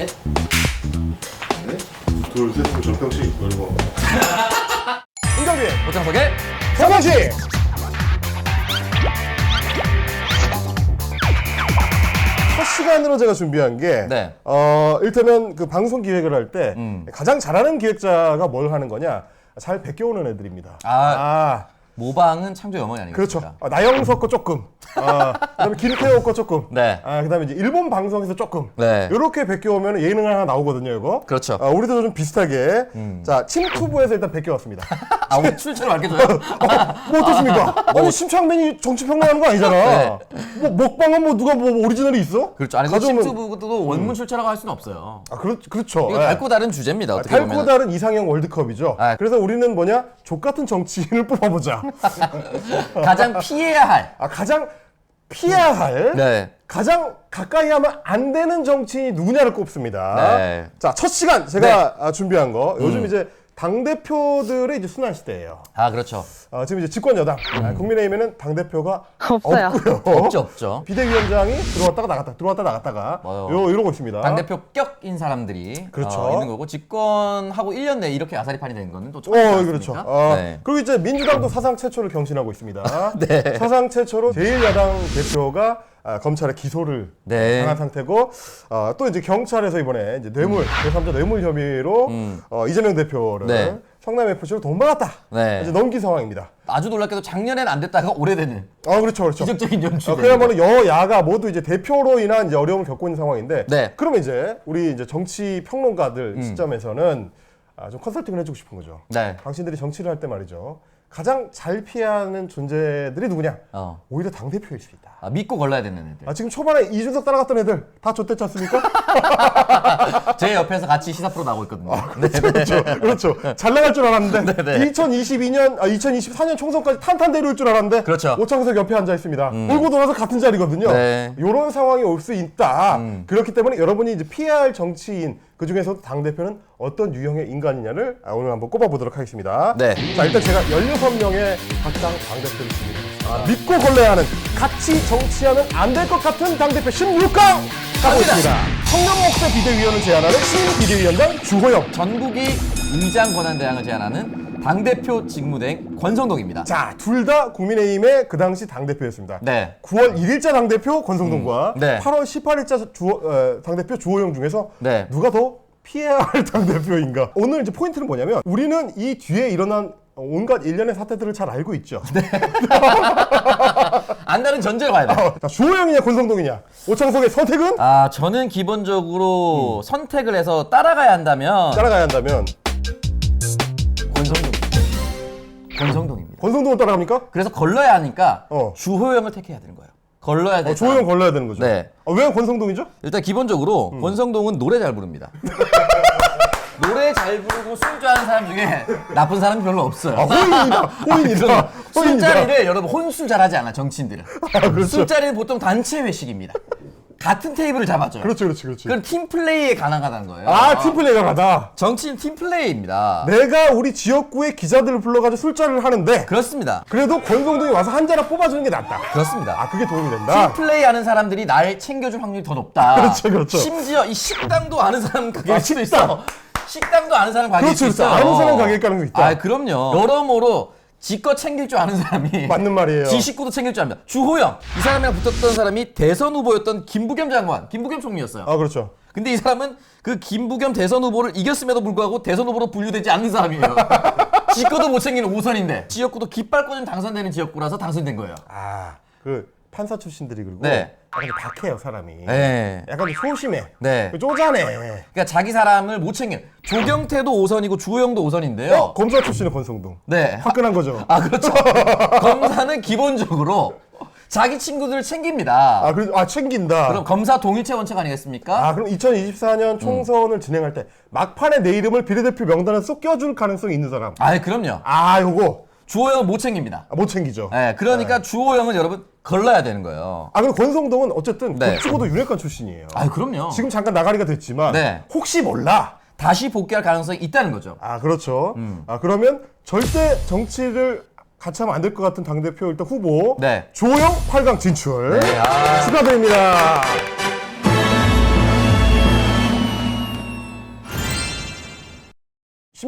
셋. 네? 둘, 셋, 전평식 열고. 인정진 오창석의 정평식. 첫 시간으로 제가 준비한 게 네. 일테면 그 방송 기획을 할 때 음. 가장 잘하는 기획자가 뭘 하는 거냐, 잘 베껴오는 애들입니다. 모방은 창조의 어머니 아니겠습니까? 그렇죠. 나영석 거 조금, 그다음에 김태호 거 조금, 네. 그다음에 이제 일본 방송에서 조금, 네. 이렇게 베껴오면 예능 하나 나오거든요, 이거. 그렇죠. 우리도 좀 비슷하게, 자, 침투부에서 일단 베껴왔습니다. 우리 출처를 알려줘요? 뭐 어떻습니까? 아니, 심창맨이 정치평론하는 거 아니잖아. 네. 뭐 먹방은 뭐 누가 뭐 오리지널이 있어? 그렇죠. 아니, 그 가져오면- 심투부도 원문 출처라고 할 수는 없어요. 그렇죠. 이거 예. 달고 다른 주제입니다. 어떻게 달고 보면. 다른 이상형 월드컵이죠. 아. 그래서 우리는 뭐냐? 족 같은 정치인을 뽑아보자. 가장 피해야 할. 가장 피해야 할, 네. 가장 가까이 하면 안 되는 정치인이 누구냐를 꼽습니다. 네. 자, 첫 시간 제가 준비한 거. 요즘 이제 당대표들의 이제 순환 시대예요. 그렇죠. 지금 이제 집권 여당, 국민의힘에는 당대표가 없어요. 없고요. 없죠. 비대위원장이 들어왔다 나갔다가 맞아요. 이러고 있습니다. 당대표 격인 사람들이 그렇죠. 있는 거고, 집권하고 1년 내에 이렇게 아사리판이 되는 거는 또 처음이지 그렇죠. 않습니까? 네. 그리고 이제 민주당도 사상 최초를 경신하고 있습니다. 네. 사상 최초로 제1야당 대표가 검찰에 기소를 네. 당한 상태고, 또 이제 경찰에서 이번에 이제 뇌물, 제3자 뇌물 혐의로 이재명 대표를 네. 성남 FC로 돈 받았다. 네. 이제 넘긴 상황입니다. 아주 놀랍게도 작년에는 안 됐다가 올해 되는 그렇죠. 기적적인 연출. 그야말로 여야가 모두 이제 대표로 인한 이제 어려움을 겪고 있는 상황인데, 네. 그러면 이제 우리 이제 정치 평론가들 시점에서는 좀 컨설팅을 해주고 싶은 거죠. 네. 당신들이 정치를 할 때 말이죠, 가장 잘 피하는 존재들이 누구냐? 오히려 당대표일 수 있다. 믿고 걸러야 되는 애들. 지금 초반에 이준석 따라갔던 애들 다 좆됐지 않습니까? 제 옆에서 같이 시사 프로 나오고 있거든요. 그렇죠. 잘 나갈 줄 알았는데 네. 2024년 총선까지 탄탄대로일 줄 알았는데, 그렇죠. 오창석 옆에 앉아 있습니다. 몰고 돌아서 같은 자리거든요. 네. 이런 상황이 올 수 있다. 그렇기 때문에 여러분이 이제 피해야 할 정치인, 그 중에서도 당대표는 어떤 유형의 인간이냐를 오늘 한번 꼽아보도록 하겠습니다. 네. 자, 일단 제가 16명의 각당 당대표를 준비했습니다. 믿고 걸러야 하는, 같이 정치하면 안 될 것 같은 당대표 16강 가보겠습니다. 청년목사 비대위원을 제안하는 신비대위원장 주호영. 전국이 의장 권한대항을 제안하는 당대표 직무대행 권성동입니다. 자, 둘 다 국민의힘의 그 당시 당대표였습니다. 네. 9월 1일자 당대표 권성동과 네. 8월 18일자 당대표 주호영 중에서 네. 누가 더 피해야 할 당대표인가? 오늘 이제 포인트는 뭐냐면, 우리는 이 뒤에 일어난 온갖 일련의 사태들을 잘 알고 있죠. 네. 안다는 전제로 가야 돼요. 자, 주호영이냐 권성동이냐? 오창석의 선택은? 저는 기본적으로 선택을 해서 따라가야 한다면 따라가야 한다면 권성동입니다. 권성동을 따라갑니까? 그래서 걸러야 하니까 주호영을 택해야 되는 거예요. 걸러야 돼. 주호영 걸러야 되는 거죠. 네. 왜 권성동이죠? 일단 기본적으로 권성동은 노래 잘 부릅니다. 노래 잘 부르고 술 좋아하는 사람 중에 나쁜 사람이 별로 없어요. 호인이다. 술자리를 여러분 혼술 잘하지 않아, 정치인들은. 그렇죠. 술자리는 보통 단체 회식입니다. 같은 테이블을 잡아줘요. 그렇죠. 그건 팀 플레이에 가능하다는 거예요. 팀플레이가 가다. 정치는 팀 플레이입니다. 내가 우리 지역구의 기자들을 불러가지고 술자리를 하는데, 그렇습니다. 그래도 권성동이 와서 한 잔을 뽑아주는 게 낫다. 그렇습니다. 그게 도움이 된다. 팀 플레이 하는 사람들이 날 챙겨줄 확률이 더 높다. 그렇죠. 심지어 이 식당도 아는 사람 가게일 수도 있어. 식당도 아는 사람 가게일 수 그렇죠. 있어요. 아는 사람 가게일 가능성이 있다. 그럼요. 여러모로 지껏 챙길 줄 아는 사람이 맞는 말이에요. 지 식구도 챙길 줄 압니다. 주호영, 이 사람이랑 붙었던 사람이 대선 후보였던 김부겸 장관, 김부겸 총리였어요. 그렇죠. 근데 이 사람은 그 김부겸 대선 후보를 이겼음에도 불구하고 대선 후보로 분류되지 않는 사람이에요. 지껏도 못 챙기는 5선인데 지역구도 깃발 꽂으면 당선되는 지역구라서 당선된 거예요. 그 판사 출신들이 그리고 네. 약간 좀 박해요, 사람이. 네. 약간 좀 소심해. 네. 쪼잔해. 그러니까 자기 사람을 못 챙겨. 조경태도 5선이고 주호영도 5선인데요. 검사 출신의 권성동. 네. 화끈한 거죠. 그렇죠. 검사는 기본적으로 자기 친구들을 챙깁니다. 챙긴다. 그럼 검사 동일체 원칙 아니겠습니까? 그럼 2024년 총선을 진행할 때 막판에 내 이름을 비례대표 명단에 쏙 껴줄 가능성이 있는 사람. 그럼요. 요거. 주호영은 못 챙깁니다. 못 챙기죠. 네, 그러니까 주호영은 여러분 걸러야 되는 거예요. 그리고 권성동은 어쨌든 네. 격주고도 윤핵관 출신이에요. 그럼요. 지금 잠깐 나가리가 됐지만 네. 혹시 몰라. 다시 복귀할 가능성이 있다는 거죠. 그렇죠. 그러면 절대 정치를 같이 하면 안 될 것 같은 당대표 일단 후보. 네. 주호영 8강 진출. 네, 축하드립니다.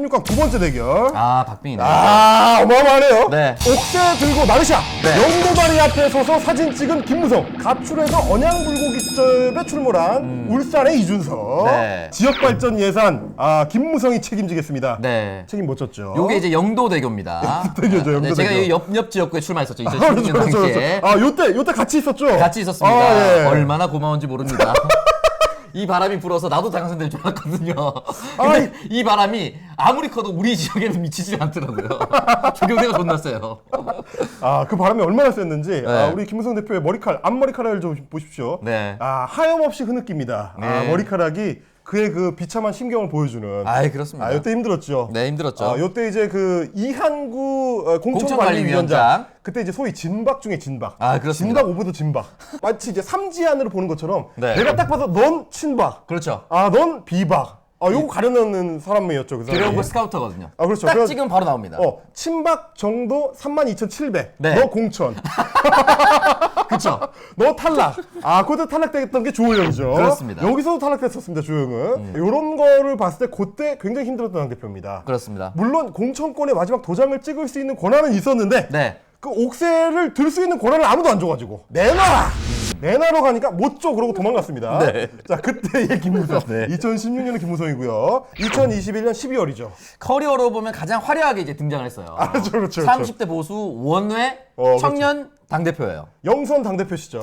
16강 두 번째 대결. 아, 박빙이네. 어마어마하네요. 네. 옥새 들고 나르샤. 네. 영도다리 앞에 서서 사진 찍은 김무성. 가출해서 언양불고기집에 출몰한 울산의 이준석. 네. 지역 발전 예산 김무성이 책임지겠습니다. 네. 책임 못 졌죠. 요게 이제 영도대교입니다. 영도대교죠, 영도대교. 제가 이 옆 지역구에 출마했었죠. 그렇죠, 2016년 그렇죠, 당시에. 그렇죠. 요때 같이 있었죠. 같이 있었습니다. 예. 얼마나 고마운지 모릅니다. 이 바람이 불어서 나도 당선될 줄 알았거든요. 근데 이 바람이 아무리 커도 우리 지역에는 미치지 않더라고요. 조경대가 존나 세요. 그 바람이 얼마나 셌는지 네. 우리 김무성 대표의 앞머리카락을 좀 보십시오. 네. 하염없이 흐느낍니다. 네. 머리카락이 그의 그 비참한 심경을 보여주는. 아이, 그렇습니다. 요때 힘들었죠. 네, 힘들었죠. 요때 이제 그 이한구 공천관리위원장. 그때 이제 소위 진박 중에 진박. 아, 그렇습니다. 진박 오브 더 진박. 마치 이제 삼지안으로 보는 것처럼 네. 내가 딱 봐서 넌 친박. 그렇죠. 넌 비박. 요거 가려놓는 사람이었죠. 그 사람이. 드래곤볼 스카우터거든요. 그렇죠. 딱 찍으면 바로 나옵니다. 친박 정도 32,700. 네. 너 공천. 그쵸? 너 탈락. 그때 탈락됐던 게 조호영이죠. 그렇습니다. 여기서도 탈락됐었습니다, 조호영은. 이런 거를 봤을 때 그때 굉장히 힘들었던 당대표입니다. 그렇습니다. 물론 공천권의 마지막 도장을 찍을 수 있는 권한은 있었는데 네. 그 옥새를 들 수 있는 권한을 아무도 안 줘가지고 내놔라! 내놔러 가니까 못 줘! 그러고 도망갔습니다. 네. 자, 그때의 김무성. 네. 2016년의 김무성이고요. 2021년 12월이죠. 커리어로 보면 가장 화려하게 이제 등장을 했어요. 그렇죠. 30대 보수 원외 청년 당대표예요. 영선 당대표 시절.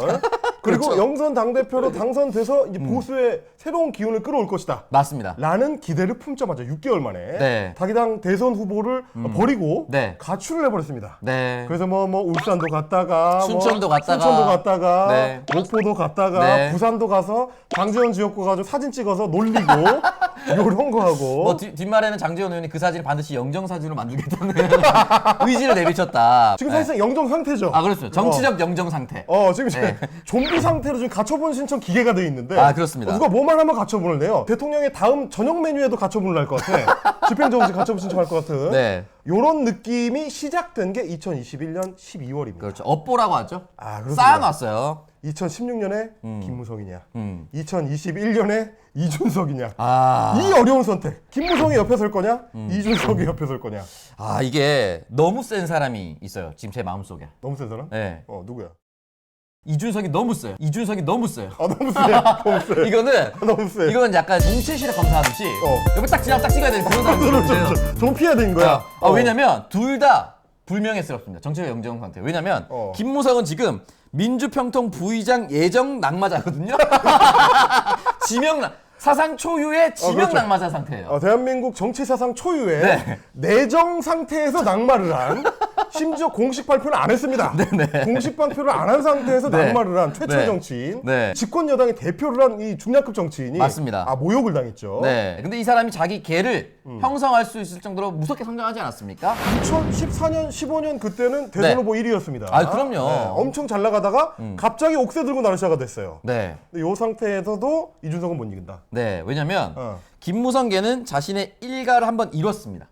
그리고 그렇죠. 영선 당대표로 당선돼서 이제 보수의 새로운 기운을 끌어올 것이다. 맞습니다. 라는 기대를 품자마자 6개월 만에 네. 자기당 대선 후보를 버리고 네. 가출을 해버렸습니다. 네. 그래서 뭐 울산도 갔다가 순천도 갔다가 순천도 갔다가 네. 목포도 갔다가 네. 부산도 가서 장지원 지역구 가지고 사진 찍어서 놀리고 이런 거 하고 뭐 뒷말에는 장지원 의원이 그 사진을 반드시 영정 사진으로 만들겠다는 의지를 내비쳤다. 지금 네. 사실상 영정 상태죠. 그렇습니다. 정치적 영정 상태. 지금 이제 좀비 상태로 지금 가처분 신청 기계가 돼 있는데 그렇습니다. 누가 뭐만 하면 가처분을 내요. 대통령의 다음 저녁 메뉴에도 가처분을 할 것 같아. 집행정지 가처분 신청할 것 같은 네. 요런 느낌이 시작된 게 2021년 12월입니다. 그렇죠. 업보라고 하죠. 그렇습니다. 쌓아놨어요. 2016년에 김무성이냐, 음. 2021년에 이준석이냐. 아. 이 어려운 선택. 김무성이 옆에 설 거냐, 이준석이 옆에 설 거냐. 이게 너무 센 사람이 있어요. 지금 제 마음속에. 너무 센 사람? 네. 누구야? 이준석이 너무 세요. 이준석이 너무 세요. 너무 세. 너무 세. 이거는 너무 세. 이건 약간 정치실에 검사하듯이 옆에 딱 지나면 딱 찍어야 되는 그런 사람들인데요. 좀 피해야 되는 거야. 왜냐면 둘 다 불명예스럽습니다. 정치적 영정 상태. 왜냐면 김무성은 지금 민주평통 부의장 예정 낙마자거든요. 사상 초유의 지명 그렇죠. 낙마자 상태예요. 대한민국 정치 사상 초유의 네. 내정 상태에서 낙마를 한 심지어 공식 발표는 안 했습니다. 공식 발표를 안 한 상태에서 네. 낙마를 한 최초의 네. 정치인, 네. 집권 여당의 대표를 한 이 중량급 정치인이 맞습니다. 모욕을 당했죠. 네. 근데 이 사람이 자기 개를 형성할 수 있을 정도로 무섭게 성장하지 않았습니까? 2014년, 15년 그때는 대선 네. 후보 1위였습니다. 그럼요. 엄청 잘 나가다가 갑자기 옥새 들고 나르샤가 됐어요. 네. 근데 이 상태에서도 이준석은 못 이긴다. 네. 왜냐면 김무성계는 자신의 일가를 한번 이뤘습니다.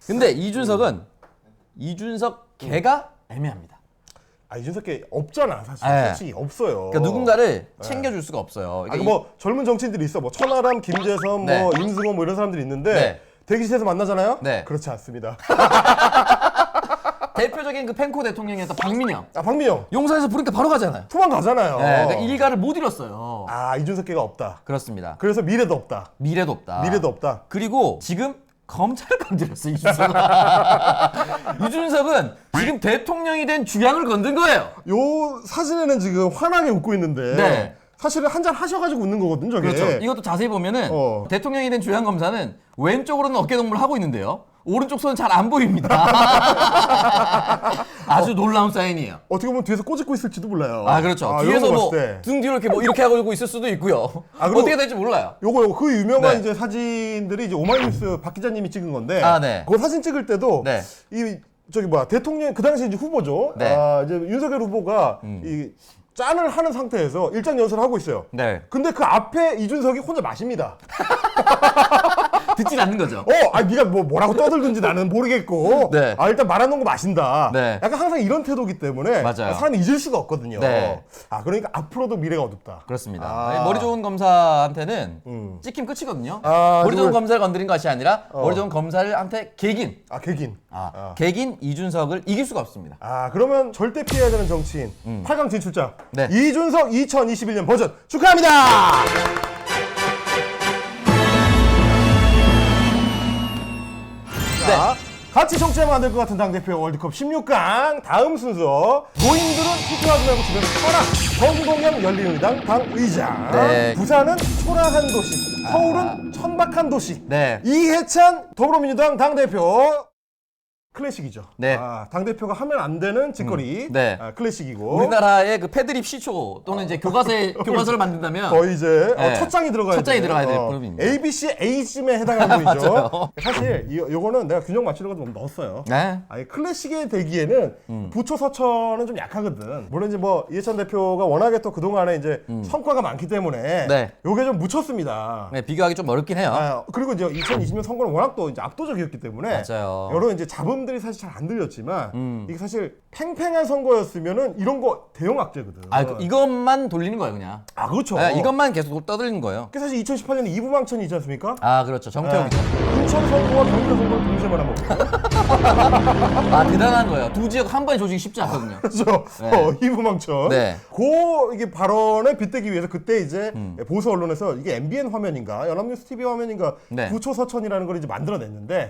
근데 이준석 개가 애매합니다. 이준석계 없잖아, 사실. 네. 솔직히 없어요. 그러니까 누군가를 챙겨줄 수가 없어요. 그러니까 뭐 젊은 정치인들이 있어. 뭐 천하람, 김재선, 네. 뭐 임승원 뭐 이런 사람들이 있는데 네. 대기실에서 만나잖아요. 네. 그렇지 않습니다. 대표적인 그 펜코 대통령이었던 박민영. 박민영 용산에서 부르니까 바로 가잖아요. 투만 가잖아요. 네, 그러니까 일가를 못 이뤘어요. 이준석계가 없다. 그렇습니다. 그래서 미래도 없다. 미래도 없다. 미래도 없다. 그리고 지금 검찰을 건드렸어요, 이준석은. 이준석은 지금 대통령이 된 주양을 건든 거예요. 요 사진에는 지금 환하게 웃고 있는데 네. 사실은 한잔 하셔가지고 웃는 거거든, 저게. 그렇죠. 이것도 자세히 보면은 대통령이 된 주양 검사는 왼쪽으로는 어깨동무를 하고 있는데요. 오른쪽 손은 잘 안 보입니다. 아주 놀라운 사인이에요. 어떻게 보면 뒤에서 꼬집고 있을지도 몰라요. 그렇죠. 이런 뒤에서 거 뭐 봤을 때. 등 뒤로 이렇게 하고 있을 수도 있고요. 그리고 어떻게 될지 몰라요. 요거 그 유명한 네. 이제 사진들이 이제 오마이뉴스 박 기자님이 찍은 건데 네. 그 사진 찍을 때도 네. 이 대통령 그 당시 이제 후보죠. 네. 이제 윤석열 후보가 이 짠을 하는 상태에서 일장 연설을 하고 있어요. 네. 근데 그 앞에 이준석이 혼자 마십니다. 듣진 않는 거죠. 네가 뭐라고 떠들든지 나는 모르겠고. 네. 일단 말하는 거 마신다. 네. 약간 항상 이런 태도기 때문에 맞아요. 사람이 잊을 수가 없거든요. 네. 그러니까 앞으로도 미래가 어둡다. 그렇습니다. 머리 좋은 검사한테는 찍힘 끝이거든요. 머리 좋은 검사를 건드린 것이 아니라 머리 좋은 검사한테 개긴. 개긴. 개긴 이준석을 이길 수가 없습니다. 그러면 절대 피해야 되는 정치인 8강 진출자 네. 이준석 2021년 버전 축하합니다. 자, 같이 정치하면 안 될 것 같은 당대표 월드컵 16강 다음 순서 노인들은 투표하지 말고 주변에 쳐라 정동영 열린의당 당의장 네. 부산은 초라한 도시 서울은 천박한 도시 네. 이해찬 더불어민주당 당대표 클래식이죠. 네. 당대표가 하면 안 되는 짓거리. 네. 클래식이고. 우리나라의 그 패드립 시초 또는 이제 교과서를 만든다면 거의 이제 네. 첫 장이 들어가야 첫 장이 돼. 들어가야 될 그룹입니다. ABC A쯤에 해당하는 분이죠. 맞아요. 사실 요거는 내가 균형 맞추려고 좀 넣었어요. 네. 클래식에 되기에는 부초 서천은 좀 약하거든. 물론 이제 이해찬 대표가 워낙에 또 그동안에 이제 성과가 많기 때문에 네. 요게 좀 묻혔습니다. 네, 비교하기 좀 어렵긴 해요. 그리고 이제 2020년 선거는 워낙 또 이제 압도적이었기 때문에 맞아요. 여러 이제 잡음들이 사실 잘 안 들렸지만 이게 사실 팽팽한 선거였으면은 이런 거 대형 악재거든. 이것만 돌리는 거예요, 그냥. 그렇죠. 네, 이것만 계속 떠들리는 거예요. 그게 사실 2018년에 이부망천이지 않습니까? 그렇죠. 정태욱이죠. 인천 선거와 경기도 선거를 동시에 말하면 대단한 거예요. 두 지역 한 번에 조직이 쉽지 않거든요. 그렇죠. 이부망천. 네. 이게 발언에 빗대기 위해서 그때 이제 보수 언론에서 이게 MBN 화면인가 연합뉴스 TV 화면인가 네. 부초 서천이라는 걸 이제 만들어냈는데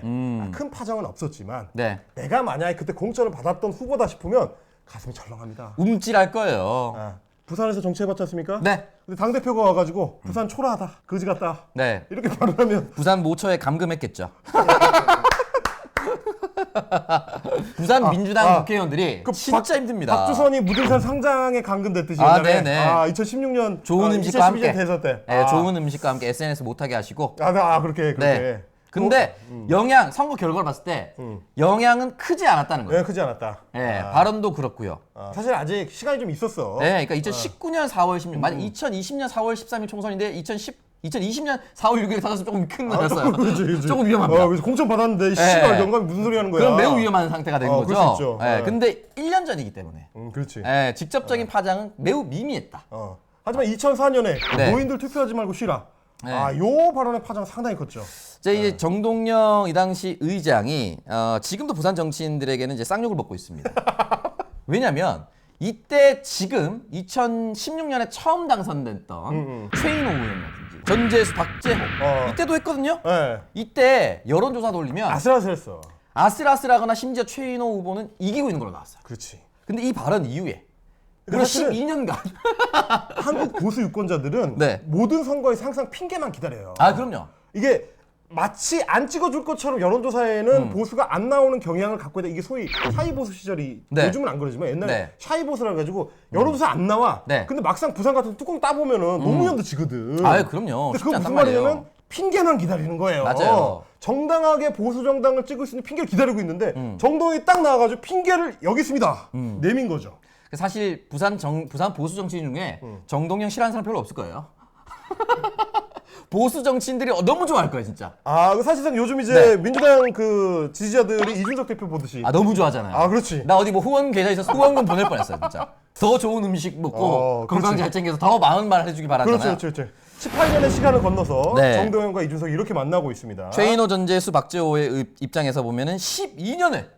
큰 파장은 없었지만 네. 내가 만약에 그때 공천을 받았던 후보다 싶으면 가슴이 철렁합니다. 움찔할 거예요. 부산에서 정치해봤지 않습니까? 네. 근데 당대표가 와가지고 부산 초라하다, 거지 같다 네. 이렇게 발언하면 부산 모처에 감금했겠죠. 부산 민주당 국회의원들이 진짜 힘듭니다. 박주선이 무등산 상장에 감금됐듯이 네네. 2016년 좋은 음식과 함께 대선 때 좋은 음식과 함께 SNS 못하게 하시고 그렇게 네. 근데 선거 결과를 봤을 때 영향은 크지 않았다는 거예요. 네, 크지 않았다. 네, 발언도 그렇고요. 사실 아직 시간이 좀 있었어. 네, 그러니까 2019년 4월 16일, 만약 2020년 4월 13일 총선인데 2020년 4월 6일에 타서 조금 큰 거였어요. 그렇지. 조금 위험합니다. 그래서 공천 받았는데 씨발 영감이 무슨 소리 하는 거야? 그럼 매우 위험한 상태가 된 그럴 수 거죠. 있죠. 네, 근데 1년 전이기 때문에 그렇지. 직접적인 파장은 매우 미미했다. 하지만 2004년에 네. 노인들 투표하지 말고 쉬라. 네. 요 발언의 파장은 상당히 컸죠. 이제 정동영 이 당시 의장이 지금도 부산 정치인들에게는 이제 쌍욕을 먹고 있습니다. 왜냐면 이때 지금 2016년에 처음 당선됐던 최인호 의원이라든지 전재수, 박재홍 이때도 했거든요. 네. 이때 여론조사 돌리면 아슬아슬했어. 아슬아슬하거나 심지어 최인호 후보는 이기고 있는 걸로 나왔어요. 그렇지. 근데 이 발언 이후에 무려 사실은 12년간 한국 보수 유권자들은 네. 모든 선거에서 항상 핑계만 기다려요. 그럼요. 이게 마치 안 찍어줄 것처럼 여론조사에는 보수가 안 나오는 경향을 갖고 있다. 이게 소위 샤이 보수 시절이 네. 요즘은 안 그러지만 옛날에 네. 샤이 보수라 가지고 여론조사 안 나와. 네. 근데 막상 부산 같은 뚜껑 따보면은 노무현도 지거든. 그럼요. 근데 쉽지 그거 않단 무슨 말이에요. 말이냐면 핑계만 기다리는 거예요. 맞아요. 정당하게 보수 정당을 찍을 수 있는 핑계를 기다리고 있는데 정동이 딱 나와가지고 핑계를 여기 있습니다. 내민 거죠. 사실 부산 보수 정치인 중에 정동영 싫어하는 사람 별로 없을 거예요. 보수 정치인들이 너무 좋아할 거예요, 진짜. 사실상 요즘 이제 네. 민주당 그 지지자들이 이준석 대표 보듯이. 너무 좋아하잖아요. 그렇지. 나 어디 후원 계좌 있어서 후원금 보낼 뻔했어요, 진짜. 더 좋은 음식 먹고 건강 그렇지. 잘 챙겨서 더 많은 말 해주기 바라잖아요. 그렇죠. 18년의 시간을 건너서 네. 정동영과 이준석이 이렇게 만나고 있습니다. 최인호, 전재수, 박재호의 입장에서 보면은 12년을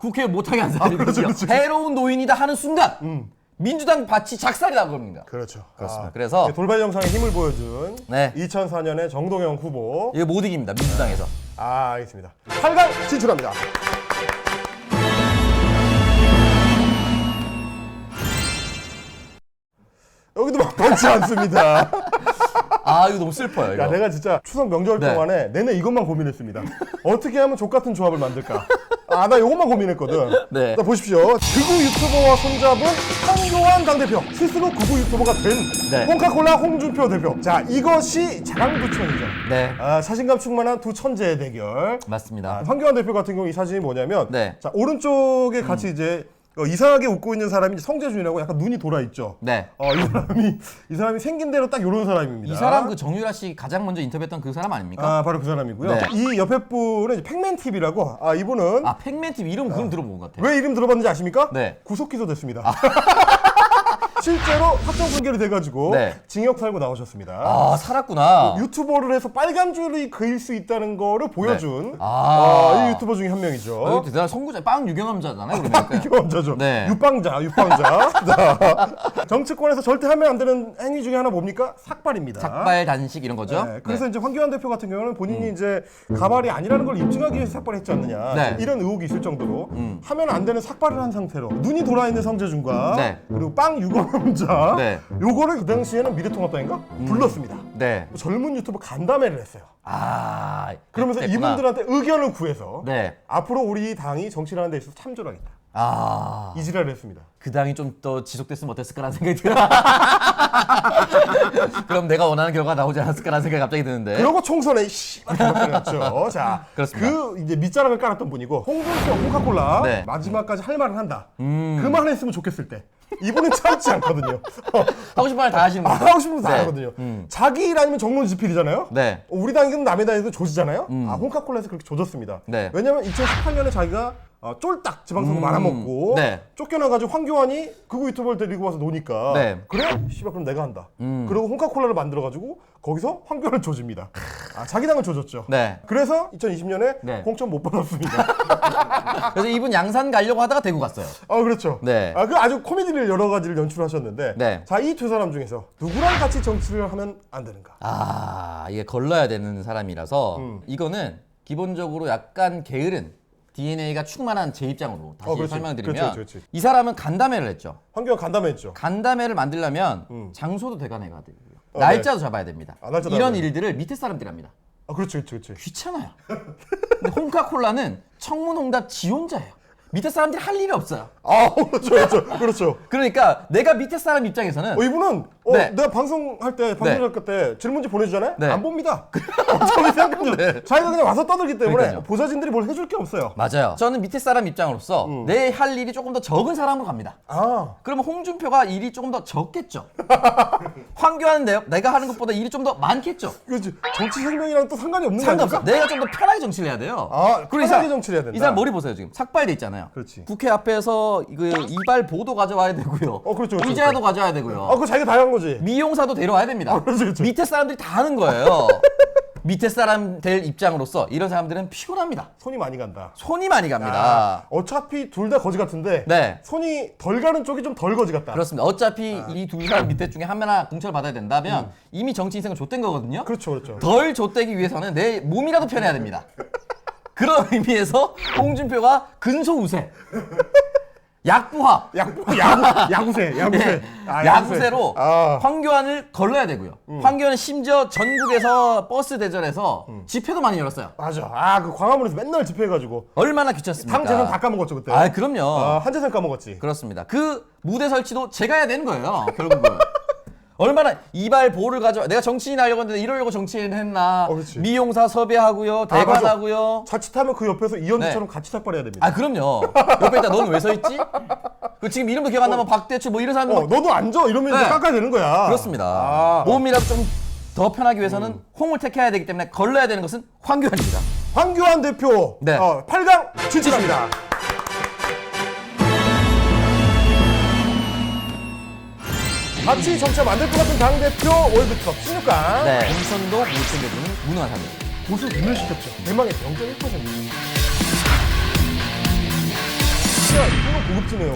국회에 못하게 한 사람이거든요. 그렇죠. 해로운 노인이다 하는 순간 민주당 밭이 작살이 나고 겁니다. 그렇죠. 그렇습니다. 그래서 돌발 영상에 힘을 보여준 네. 2004년의 정동영 후보. 이거 못 이깁니다, 민주당에서. 알겠습니다. 8강 진출합니다. 여기도 많지 않습니다. 이거 너무 슬퍼요, 이거. 내가 진짜 추석 명절 네. 동안에 내내 이것만 고민했습니다. 어떻게 하면 족같은 조합을 만들까? 나 이것만 고민했거든. 네. 자, 보십시오. 극우 유튜버와 손잡은 황교안 당대표. 스스로 극우 유튜버가 된 네. 홍카콜라 홍준표 대표. 자, 이것이 자강부천이죠. 네. 자신감 충만한 두 천재의 대결. 맞습니다. 황교안 대표 같은 경우 이 사진이 뭐냐면 네. 자, 오른쪽에 같이 이제 이상하게 웃고 있는 사람이 이제 성재준이라고 약간 눈이 돌아 있죠. 네. 이 사람이 생긴 대로 딱 이런 사람입니다. 이 사람 그 정유라 씨 가장 먼저 인터뷰했던 그 사람 아닙니까? 바로 그 사람이고요. 네. 이 옆에 분은 이제 팩맨 TV라고. 이분은 팩맨 TV 이름 그럼 들어본 것 같아요. 왜 이름 들어봤는지 아십니까? 네. 구속 기소됐습니다. 실제로 확정 판결이 돼가지고 네. 징역 살고 나오셨습니다. 살았구나. 유튜버를 해서 빨간 줄이 그릴 수 있다는 거를 보여준 아. 이 유튜버 중에 한 명이죠. 이거 대단한 선구자, 빵 유경험자잖아요. 그러니까. 유경험자죠. 네. 육방자. 자, 정치권에서 절대 하면 안 되는 행위 중에 하나 뭡니까? 삭발입니다. 삭발 단식 이런 거죠. 네, 그래서 이제 황교안 대표 같은 경우는 본인이 이제 가발이 아니라는 걸 입증하기 위해서 삭발했지 않느냐 네. 이런 의혹이 있을 정도로 하면 안 되는 삭발을 한 상태로 눈이 돌아 있는 성재준과 네. 그리고 빵 유검자 네. 요거를 그 당시에는 미래통합당인가 불렀습니다. 네. 젊은 유튜버 간담회를 했어요. 그랬구나. 그러면서 이분들한테 의견을 구해서 네. 앞으로 우리 당이 정치를 하는 데 있어서 참조를 하겠다. 이 지랄을 했습니다. 그 당이 좀 더 지속됐으면 어땠을까라는 생각이 들어. 그럼 내가 원하는 결과가 나오지 않았을까라는 생각이 갑자기 드는데. 그러고 총선에 씨발 났죠. 자, 그렇습니다. 그 이제 밑자락을 깔았던 분이고 홍준표 코카콜라 네. 마지막까지 할 말을 한다. 그 말을 했으면 좋겠을 때 이분은 참지 않거든요. 하고 싶은 말 다 하시는 분. 하고 싶은 거 다 네. 하거든요. 자기 일 아니면 정론지필이잖아요. 네. 우리 당이든 남의 당이든 조지잖아요. 홍카콜라에서 그렇게 조졌습니다. 네. 왜냐면 2018년에 자기가 쫄딱 지방선거 말아먹고 네. 쫓겨나가지고 황교안이 그거 유튜버를 데리고 와서 노니까 네. 그래? 씨발 그럼 내가 한다. 그리고 홍카콜라를 만들어가지고 거기서 황교안을 조집니다. 자기 당을 조졌죠. 네. 그래서 2020년에 네. 공천 못 받았습니다. 그래서 이분 양산 가려고 하다가 대구 갔어요. 그렇죠. 네. 그 아주 코미디를 여러 가지를 연출하셨는데 네. 자, 이 두 사람 중에서 누구랑 같이 정치를 하면 안 되는가? 이게 걸러야 되는 사람이라서 이거는 기본적으로 약간 게으른 DNA가 충만한 제 입장으로 다시 그렇지. 설명드리면 그렇지. 이 사람은 간담회를 했죠. 황교안 간담회했죠. 간담회를 만들려면 장소도 대관해야 되고요. 네. 날짜도 잡아야 됩니다. 날짜도 이런 잡아야 일들을 밑에 사람들이 합니다. 그렇지. 귀찮아요. 근데 홍카콜라는 청문홍답 지 혼자예요. 밑에 사람들이 할 일이 없어요. 그렇죠. 그러니까 내가 밑에 사람 입장에서는 이분은 네. 내가 방송할 때 질문지 보내주잖아요. 네. 안 봅니다. 처음에 생각하죠. 자기가 그냥 와서 떠들기 때문에 그러니까요. 보좌진들이 뭘 해줄 게 없어요. 맞아요. 저는 밑에 사람 입장으로서 내 할 일이 조금 더 적은 사람으로 갑니다. 그러면 홍준표가 일이 조금 더 적겠죠. 황교안은 내가 하는 것보다 일이 좀 더 많겠죠. 그렇지. 정치 생명이랑 또 상관이 없는 거야. 상관없어. 내가 좀 더 편하게 정치를 해야 돼요. 그리고 편하게 정치를 해야 된다. 이 사람 머리 보세요 지금. 삭발돼 있잖아요. 그렇지. 국회 앞에서 이발 보도 가져와야 되고요. 그렇죠. 의자도 가져와야 되고요. 그거 자기가 다 한 거지. 미용사도 데려와야 됩니다. 그렇지. 밑에 사람들이 다 하는 거예요. 밑에 사람 될 입장으로서 이런 사람들은 피곤합니다. 손이 많이 간다. 손이 많이 갑니다. 어차피 둘 다 거지 같은데 네. 손이 덜 가는 쪽이 좀 덜 거지 같다. 그렇습니다. 어차피 이 두 사람 밑에 중에 한 명이나 공천을 받아야 된다면 이미 정치 인생은 좆된 거거든요. 그렇죠. 덜 좆되기 위해서는 내 몸이라도 편해야 됩니다. 그런 의미에서 홍준표가 근소우세. 약부합. 야구세. 네. 야구세로 황교안을 걸러야 되고요. 황교안은 심지어 전국에서 버스 대절에서 집회도 많이 열었어요. 맞아. 그 광화문에서 맨날 집회해가지고 얼마나 귀찮습니까? 당 재산 다 까먹었죠 그때. 그럼요. 한재산 까먹었지. 그렇습니다. 그 무대 설치도 제가 해야 되는 거예요. 결국은. 얼마나 이발 보호를 가져와. 내가 정치인 하려고 했는데 이러려고 정치인 했나. 그렇지. 미용사 섭외하고요. 대관하고요. 자칫하면 그 옆에서 이현주처럼 같이 삭발해야 됩니다. 그럼요. 옆에 있다 너는 왜 서 있지? 그 지금 이름도 기억 안 나면 박대출 뭐 이런 사람들 너도 앉아 이러면 이제 네. 깎아야 되는 거야. 그렇습니다. 몸이라도 좀 더 편하기 위해서는 홍을 택해야 되기 때문에 걸러야 되는 것은 황교안입니다. 황교안 대표 네. 8강 진출합니다. 같이 정치가 만들 것 같은 당대표 월드컵 16강. 네. 공천도 못 챙겨주는 무능한 사람. 보수 분열 시켰죠. 대망의 0.1%. 진짜 이거 고급지네요.